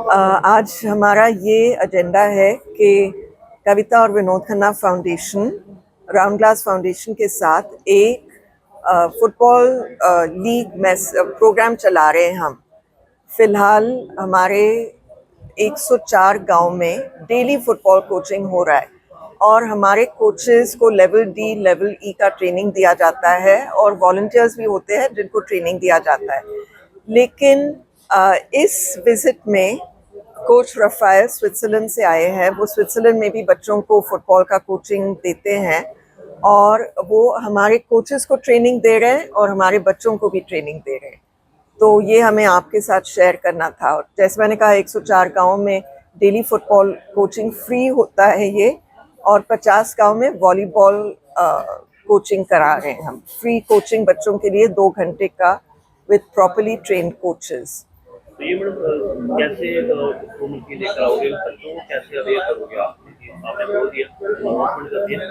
आज हमारा ये एजेंडा है कि कविता और Vinod Khanna foundation, round glass foundation के साथ एक फुटबॉल लीग मैच प्रोग्राम चला रहे हैं हम। फिलहाल हमारे 104 गांव में डेली फुटबॉल कोचिंग हो रहा है और हमारे कोचेस को लेवल डी लेवल ई का ट्रेनिंग दिया जाता है और वॉलंटियर्स भी होते हैं जिनको ट्रेनिंग दिया जाता है। लेकिन इस विजिट में कोच रफायल स्विट्जरलैंड से आए हैं। वो स्विट्जरलैंड में भी बच्चों को फुटबॉल का कोचिंग देते हैं और वो हमारे कोचेस को ट्रेनिंग दे रहे हैं और हमारे बच्चों को भी ट्रेनिंग दे रहे हैं। तो ये हमें आपके साथ शेयर करना था। और जैसे मैंने कहा 104 गाँव में डेली फुटबॉल कोचिंग फ्री होता है ये, और 50 गाँव में वॉलीबॉल कोचिंग करा रहे हैं हम। फ्री कोचिंग बच्चों के लिए 2 घंटे का विद प्रॉपर्ली ट्रेन्ड कोचेस। तो ये मैडम कैसे घूम के लेकर आओगे बच्चों को, कैसे अवेयर करोगे आपने बोल दिया अनाउंसमेंट कर दिया कि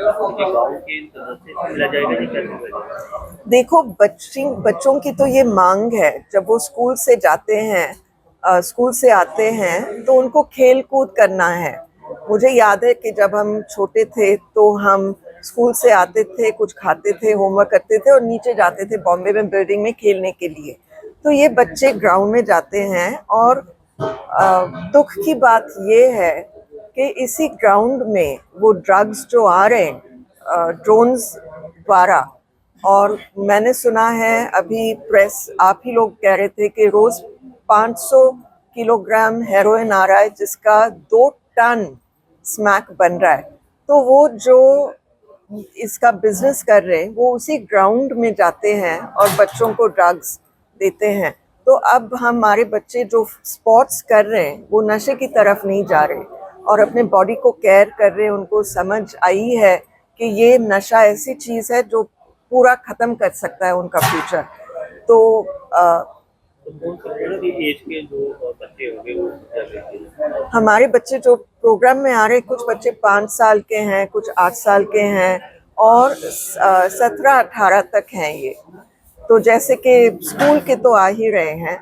गाँव के सदस्य मिला जाएगा, नहीं कैसे मिलेगा? देखो, बच्चों की तो ये मांग है। जब वो स्कूल से जाते हैं, स्कूल से आते हैं तो उनको खेल कूद करना है। मुझे याद है कि जब हम छोटे थे तो हम स्कूल से आते थे, कुछ खाते थे, होमवर्क करते थे और नीचे जाते थे बॉम्बे में बिल्डिंग में खेलने के लिए। तो ये बच्चे ग्राउंड में जाते हैं और दुख की बात ये है कि इसी ग्राउंड में वो ड्रग्स जो आ रहे हैं ड्रोन्स द्वारा, और मैंने सुना है अभी प्रेस आप ही लोग कह रहे थे कि रोज 500 किलोग्राम हेरोइन आ रहा है जिसका 2 टन स्मैक बन रहा है। तो वो जो इसका बिजनेस कर रहे हैं वो उसी ग्राउंड में जाते हैं और बच्चों को ड्रग्स देते हैं। तो अब हमारे बच्चे जो स्पोर्ट्स कर रहे हैं वो नशे की तरफ नहीं जा रहे और अपने बॉडी को केयर कर रहे हैं। उनको समझ आई है कि ये नशा ऐसी चीज़ है जो पूरा ख़त्म कर सकता है उनका फ्यूचर। तो एज के जो बच्चे होंगे वो क्या? हमारे बच्चे जो प्रोग्राम में आ रहे हैं, कुछ बच्चे 5 साल के हैं, कुछ 8 साल के हैं और 17-18 तक हैं ये। तो जैसे कि स्कूल के तो आ ही रहे हैं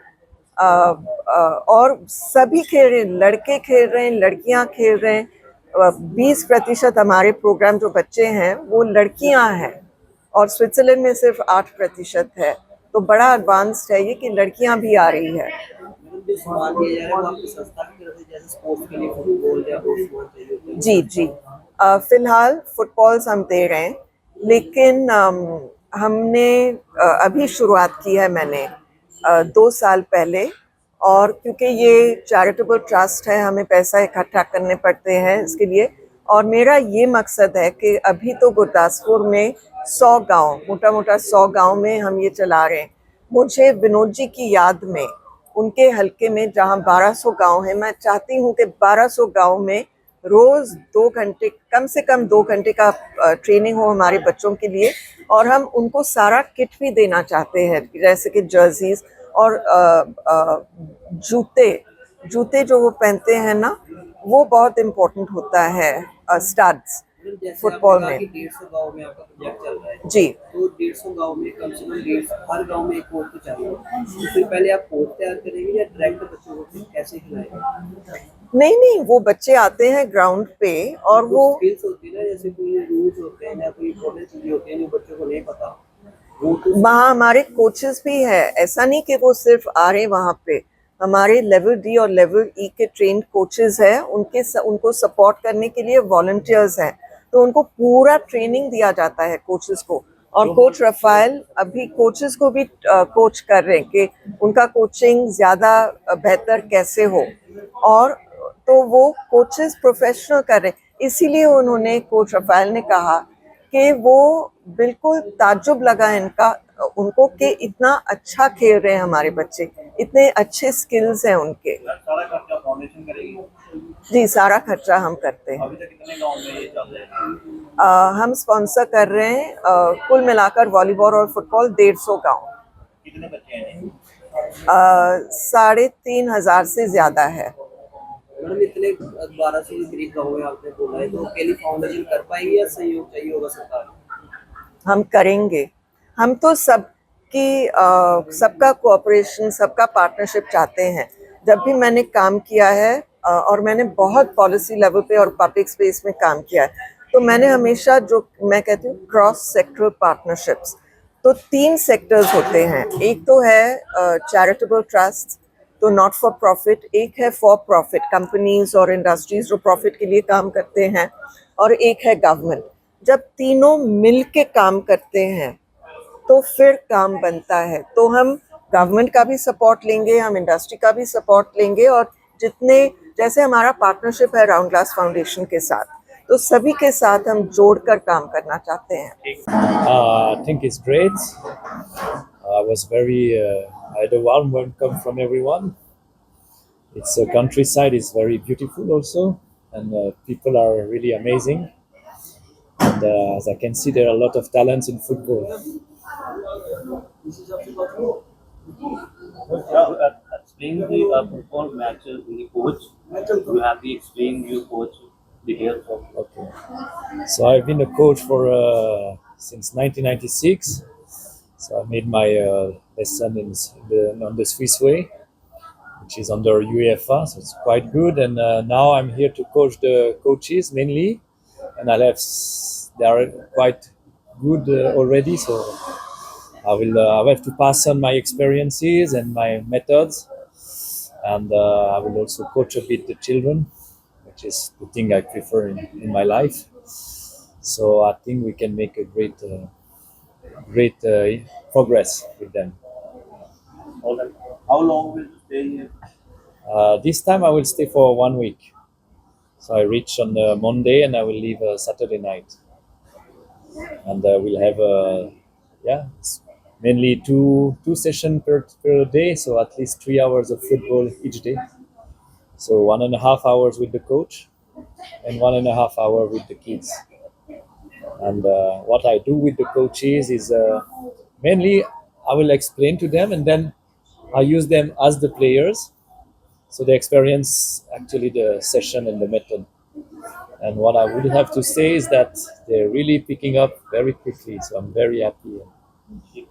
और सभी खेल रहे हैं, लड़के खेल रहे हैं, लड़कियां खेल रहे हैं। 20% हमारे प्रोग्राम जो बच्चे हैं वो लड़कियां हैं और स्विट्जरलैंड में सिर्फ 8% है। तो बड़ा एडवांस्ड है ये कि लड़कियां भी आ रही है। जी जी, फिलहाल फुटबॉल्स हम दे रहे हैं, लेकिन हमने अभी शुरुआत की है मैंने 2 साल पहले। और क्योंकि ये चैरिटेबल ट्रस्ट है, हमें पैसा इकट्ठा करने पड़ते हैं इसके लिए। और मेरा ये मकसद है कि अभी तो गुरदासपुर में 100 गांव, मोटा मोटा 100 गांव में हम ये चला रहे हैं। मुझे विनोद जी की याद में उनके हलके में जहाँ 1200 गांव है, मैं चाहती हूँ कि 1200 गांव में रोज 2 घंटे, कम से कम 2 घंटे का ट्रेनिंग हो हमारे बच्चों के लिए। और हम उनको सारा किट भी देना चाहते हैं, जैसे कि जर्सीज और जूते जो वो पहनते हैं ना, वो बहुत इम्पोर्टेंट होता है स्टड्स फुटबॉल में। 150 गांव में आपका प्रोजेक्ट चल रहा है जी, तो 150 गांव में कम से कम 150 हर गांव में एक कोच तो चाहिए। तो फिर पहले आप कोच तैयार करेंगे या डायरेक्ट बच्चों को कैसे खिलाएंगे? नहीं, वो बच्चे आते हैं ग्राउंड पे और वो स्किल्स होती है ना, जैसे कोई रूल्स होते हैं या कोई इंपॉर्टेंट चीजें होती हैं जो बच्चों को नहीं पता, वो तो वहाँ हमारे कोचेस भी है। ऐसा नहीं कि वो सिर्फ आ रहे वहाँ पे। हमारे लेवल डी और लेवल ई के ट्रेंड कोचेस हैं, उनको सपोर्ट करने के लिए वॉलंटियर्स हैं। तो उनको पूरा ट्रेनिंग दिया जाता है कोचेस को। और कोच रफायल अभी कोचेस को भी कोच कर रहे हैं कि उनका कोचिंग ज़्यादा बेहतर कैसे हो। और तो वो कोचेस प्रोफेशनल कर रहे हैं। इसीलिए उन्होंने, कोच रफायल ने कहा कि वो बिल्कुल ताज्जुब लगा उनको कि इतना अच्छा खेल रहे हैं हमारे बच्चे, इतने अच्छे स्किल्स हैं उनके। सारा खर्चा फाउंडेशन करेगी? जी, सारा खर्चा हम करते हैं। अभी तक कितने गाँव में ये चल रहा है? हम स्पॉन्सर कर रहे हैं कुल मिलाकर वॉलीबॉल और फुटबॉल 150 गाँव। कितने बच्चे हैं? 3,500 से ज़्यादा है। मैडम इतने 1200 के करीब गाँव में आपने बोला है, तो अकेली फाउंडेशन कर पाएगी या सहयोग चाहिए होगा सरकार? हम करेंगे। हम तो सबका कोऑपरेशन, सबका पार्टनरशिप चाहते हैं। जब भी मैंने काम किया है और मैंने बहुत पॉलिसी लेवल पे और पब्लिक स्पेस में काम किया है, तो मैंने हमेशा जो मैं कहती हूँ क्रॉस सेक्टरल पार्टनरशिप्स, तो 3 सेक्टर्स होते हैं। एक तो है चैरिटेबल ट्रस्ट, तो नॉट फॉर प्रॉफिट, एक है फॉर प्रॉफिट कंपनीज और इंडस्ट्रीज जो प्रॉफिट के लिए काम करते हैं, और एक है गवर्नमेंट। जब तीनों मिल के काम करते हैं तो फिर काम बनता है। तो हम गवर्नमेंट का भी सपोर्ट लेंगे, हम इंडस्ट्री का भी सपोर्ट लेंगे, और जितने जैसे हमारा पार्टनरशिप है राउंड ग्लास फाउंडेशन के साथ, तो सभी के साथ हम जोड़कर काम करना चाहते हैं। I think it's great. I was very, I had a warm welcome from everyone. Its countryside is very beautiful also, and people are really amazing. And as I can see, there are a lot of talents in football. Explain the football matches in the coach. You have to explain your coach details of. Okay. So I've been a coach for since 1996. So I made my lesson on the Swiss way, which is under UEFA. So it's quite good. And now I'm here to coach the coaches mainly, and they are quite good already. So I will have to pass on my experiences and my methods, and I will also coach a bit the children, which is the thing I prefer in my life. So I think we can make a great progress with them. All right. How long will you stay here? This time I will stay for 1 week. So I reach on Monday and I will leave Saturday night. And we'll have it's mainly two sessions per day, so at least 3 hours of football each day. So 1.5 hours with the coach and 1.5 hour with the kids. And what I do with the coaches is mainly I will explain to them, and then I use them as the players, so they experience actually the session and the method. And what I would have to say is that they're really picking up very quickly, so I'm very happy.